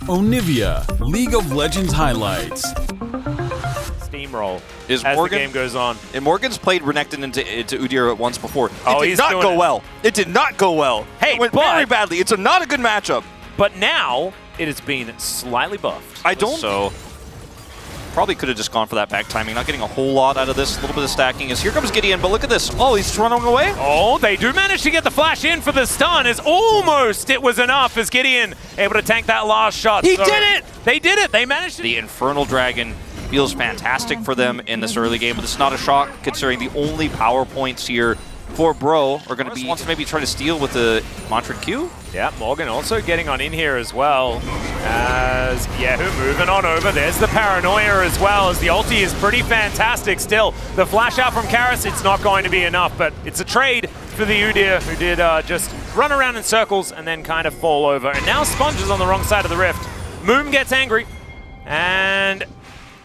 Onivia, League of Legends highlights. Steamroll Is as Morgan, the game goes on. And Morgan's played Renekton into Udyr once before. Oh, it did not go well. It did not go well. Hey, it went but- very badly. It's not a good matchup. But now it has been slightly buffed. I don't. So probably could have just gone for that back timing. Not getting a whole lot out of this. A little bit of stacking. As here comes Gideon, but look at this. Oh, he's running away. oh, they do manage to get the flash in for the stun. As almost it was enough as Gideon able to tank that last shot. He did it! They did it. They managed to. The Infernal Dragon feels fantastic for them in this early game, but it's not a shock considering the only power points here for Bro are going to be wants to maybe try to steal with the Mantrid Q. Yeah, Morgan also getting on in here as well. As Yahoo moving on over. There's the paranoia as well, as the ulti is pretty fantastic still. The flash out from Karis, it's not going to be enough, but it's a trade for the Udyr, who did just run around in circles and then kind of fall over. And now Sponge is on the wrong side of the rift. Moom gets angry, and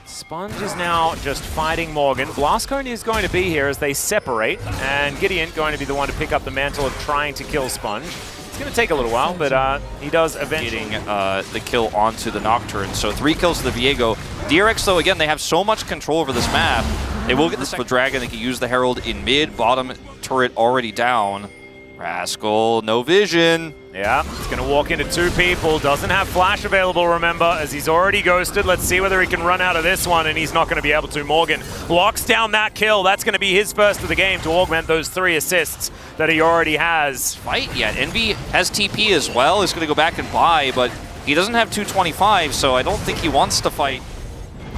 Sponge is now just fighting Morgan. Blastcone is going to be here as they separate, and Gideon going to be the one to pick up the mantle of trying to kill Sponge. It's going to take a little while, but he does eventually. Getting the kill onto the Nocturne. So 3 kills to the Viego. DRX, though, again, they have so much control over this map. They will get the second Dragon. They can use the Herald in mid, bottom turret already down. Rascal, no vision. Yeah, he's going to walk into 2 people. Doesn't have flash available, remember, as he's already ghosted. Let's see whether he can run out of this one, and he's not going to be able to. Morgan locks down that kill. That's going to be his first of the game to augment those 3 assists that he already has. Fight yet. Envy has TP as well. He's going to go back and buy, but he doesn't have 225, so I don't think he wants to fight.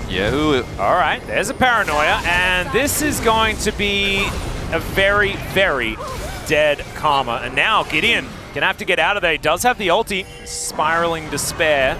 Yahoo. All right, there's a paranoia, and this is going to be a very, very dead Karma. And now Gideon gonna have to get out of there. He does have the ulti. Spiraling Despair.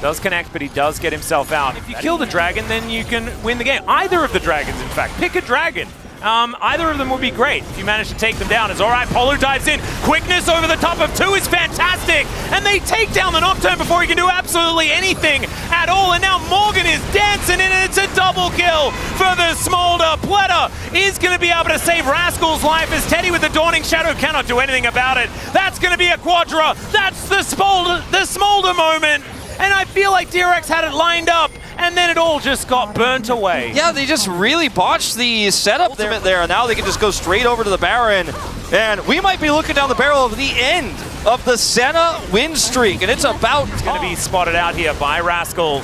Does connect, but he does get himself out. If you kill the dragon, then you can win the game. Either of the dragons, in fact. Pick a dragon. Either of them would be great if you manage to take them down. It's all right, Polu dives in. Quickness over the top of 2 is fantastic. And they take down the Nocturne before he can do absolutely anything at all. And now Morgan is dancing in, and it's a double kill for the Smolder. Pleta is going to be able to save Rascal's life as Teddy with the Dawning Shadow cannot do anything about it. That's going to be a Quadra. That's the Smolder moment. And I feel like DRX had it lined up, and then it all just got burnt away. Yeah, they just really botched the setup there. And now they can just go straight over to the Baron. And we might be looking down the barrel of the end of the Senna win streak. And it's about going to be spotted out here by Rascal.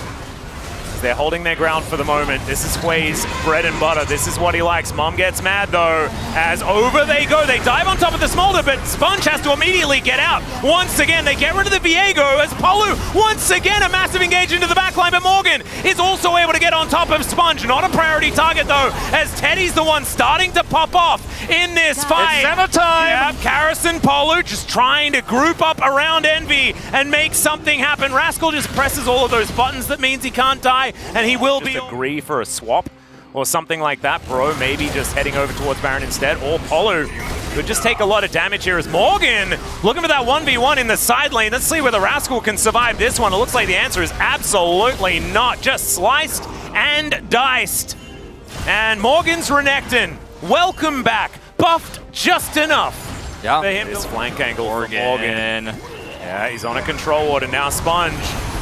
They're holding their ground for the moment. This is Quay's bread and butter. This is what he likes. Mom gets mad, though, as over they go. They dive on top of the Smolder, but Sponge has to immediately get out. Once again, they get rid of the Viego as Polu, once again, a massive engage into the backline, but Morgan is also able to get on top of Sponge. Not a priority target, though, as Teddy's the one starting to pop off in this fight. It's Senna time! Yep, Karis and Polu just trying to group up around Envy and make something happen. Rascal just presses all of those buttons. That means he can't die. And he will just agree for a swap or something like that. Bro maybe just heading over towards Baron instead. Or Polu could just take a lot of damage here as Morgan looking for that 1v1 in the side lane. Let's see whether Rascal can survive this one. It looks like the answer is absolutely not. Just sliced and diced. And Morgan's Renekton, welcome back. Buffed just enough. Yeah. For him. This flank angle for Morgan. Yeah, he's on a control ward, and now Sponge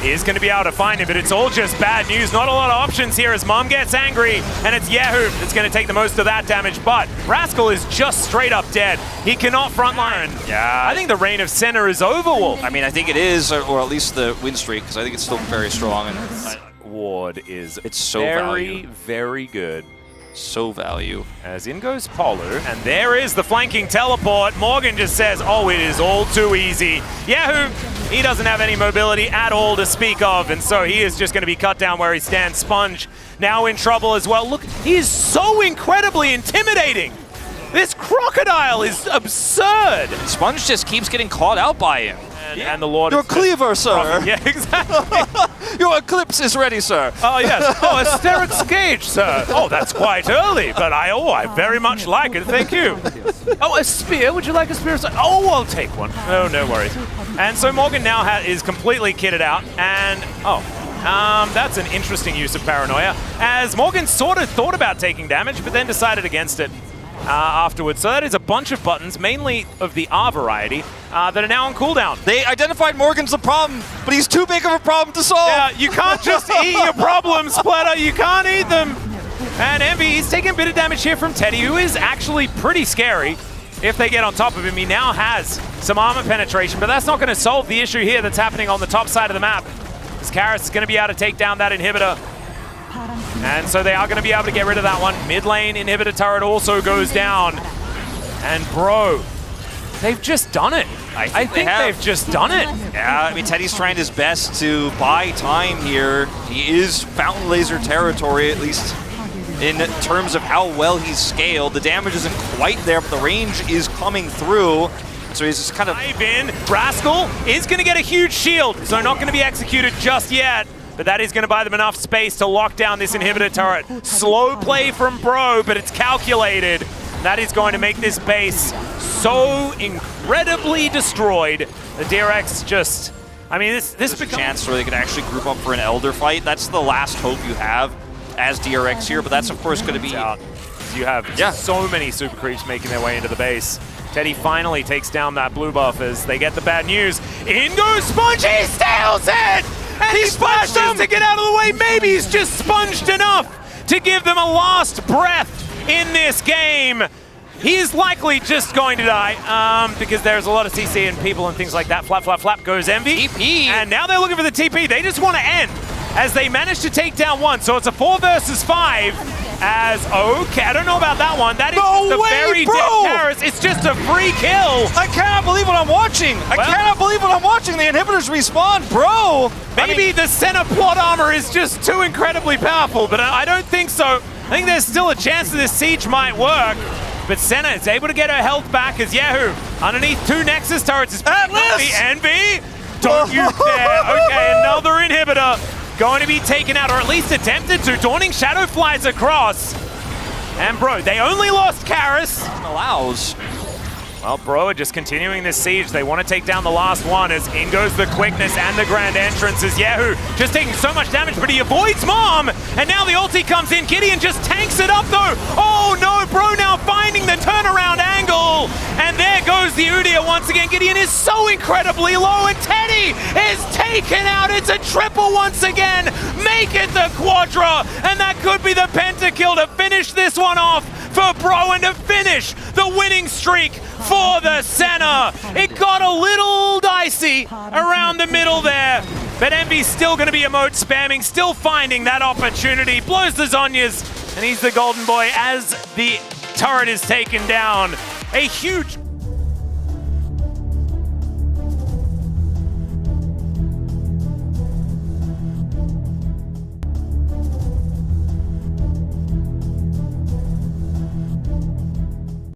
is going to be able to find him, but it's all just bad news. Not a lot of options here as Mom gets angry, and it's Yahoo that's going to take the most of that damage, but Rascal is just straight up dead. He cannot frontline. Yeah, I think the reign of Senna is over, Wolf. I mean, I think it is, or at least the win streak, because I think it's still very strong. And ward is so very, very good. So value. As in goes Polu, and there is the flanking teleport. Morgan just says, oh, it is all too easy. Yahoo, he doesn't have any mobility at all to speak of, and so he is just going to be cut down where he stands. Sponge now in trouble as well. Look, he is so incredibly intimidating. This crocodile is absurd. Sponge just keeps getting caught out by him. And the Lord... Your cleaver, sir. Yeah, exactly. Your eclipse is ready, sir. Oh, yes. Oh, Asterix Gage, sir. Oh, that's quite early, but I very much like it. Thank you. Oh, a spear. Would you like a spear? Oh, I'll take one. Oh, no worries. And so Morgan now is completely kitted out, and... that's an interesting use of paranoia, as Morgan sort of thought about taking damage, but then decided against it. afterwards. So that is a bunch of buttons, mainly of the R variety, that are now on cooldown. They identified Morgan's the problem, but he's too big of a problem to solve. Yeah, you can't just eat your problems, Splatter. You can't eat them. And Envy, he's taking a bit of damage here from Teddy, who is actually pretty scary. If they get on top of him, he now has some armor penetration, but that's not going to solve the issue here that's happening on the top side of the map. As Karras is going to be able to take down that inhibitor. And so they are going to be able to get rid of that one. Mid lane inhibitor turret also goes down. And bro, they've just done it. I think they've just done it. Yeah, I mean, Teddy's trying his best to buy time here. He is Fountain Laser territory, at least in terms of how well he's scaled. The damage isn't quite there, but the range is coming through. So he's just kind of... Dive in. Rascal is going to get a huge shield, so not going to be executed just yet. But that is going to buy them enough space to lock down this inhibitor turret. Slow play from Bro, but it's calculated. That is going to make this base so incredibly destroyed. The DRX just... I mean, this becomes a chance where they could actually group up for an Elder fight. That's the last hope you have as DRX here, but that's of course going to be... You have so many super creeps making their way into the base. Teddy finally takes down that blue buff as they get the bad news. In goes Sponge, he steals it! And he splashes to get out of the way. Maybe he's just sponged enough to give them a last breath in this game. He is likely just going to die because there's a lot of CC and people and things like that. Flap, flap, flap goes Envy. TP. And now they're looking for the TP. They just want to end as they manage to take down one. So it's a 4 versus 5. As, okay, I don't know about that one. That is very dead Karras. It's just a free kill. I cannot believe what I'm watching. I cannot believe what I'm watching. The inhibitors respawn, bro. Maybe the center plot armor is just too incredibly powerful, but I don't think so. I think there's still a chance that this siege might work. But Senna is able to get her health back as Yahoo underneath 2 Nexus turrets is the Envy. Don't you dare. Okay, another inhibitor going to be taken out, or at least attempted to. Dawning Shadow flies across. And bro, they only lost Karras. Allows. Well, bro are just continuing this siege. They want to take down the last one as in goes the quickness and the grand entrance as Yahoo just taking so much damage, but he avoids Mom. And now the ulti comes in. Gideon just tanks it up though. Oh no, bro now finding the turnaround angle. And there goes the Udyr once again. Gideon is so incredibly low and Teddy is taken out. It's a triple once again. Make it the quadra. And that could be the pentakill to finish this one off for Bro and to finish the winning streak for the Senna. It got a little dicey around the middle there, but Envy's still going to be emote spamming, still finding that opportunity. Blows the Zhonya's, and he's the golden boy as the turret is taken down. A huge